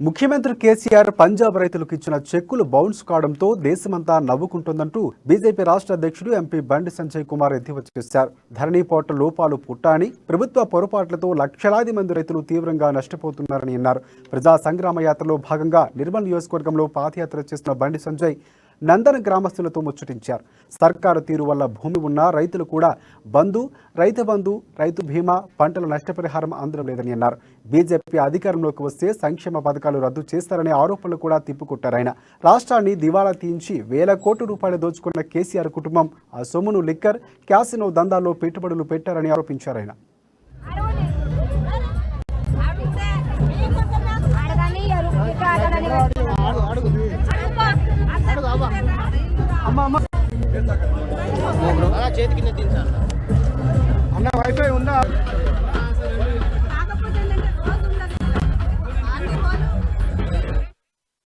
ముఖ్యమంత్రి కేసీఆర్ పంజాబ్ రైతులకు ఇచ్చిన చెక్కులు బౌన్స్ కావడంతో దేశమంతా నవ్వుకుంటోందంటూ బీజేపీ రాష్ట్ర అధ్యక్షుడు ఎంపీ బండి సంజయ్ కుమార్ ఎద్దేవా చేశారు. ధరణి పోర్టల్ లోపాలు పుట్టాని, ప్రభుత్వ పొరపాట్లతో లక్షలాది మంది రైతులు తీవ్రంగా నష్టపోతున్నారని అన్నారు. ప్రజా సంగ్రామ యాత్రలో భాగంగా నిర్మల్ నియోజకవర్గంలో పాదయాత్ర చేసిన బండి సంజయ్ నందన గ్రామస్తులతో ముచ్చటించారు. సర్కారు తీరు వల్ల భూమి ఉన్న రైతులు కూడా రైతు బంధు, రైతు బీమా, పంటల నష్టపరిహారం అందడం లేదని అన్నారు. బీజేపీ అధికారంలోకి వస్తే సంక్షేమ పథకాలు రద్దు చేస్తారనే ఆరోపణలు కూడా తిప్పుకొట్టారు. ఆయన రాష్ట్రాన్ని దివాళా తీయించి వేల కోట్ల రూపాయలు దోచుకున్న కేసీఆర్ కుటుంబం ఆ సొమ్మును లిక్కర్, క్యాసినో దందాల్లో పెట్టుబడులు పెట్టారని ఆరోపించారు. ఆయన అన్న వైఫై ఉందా?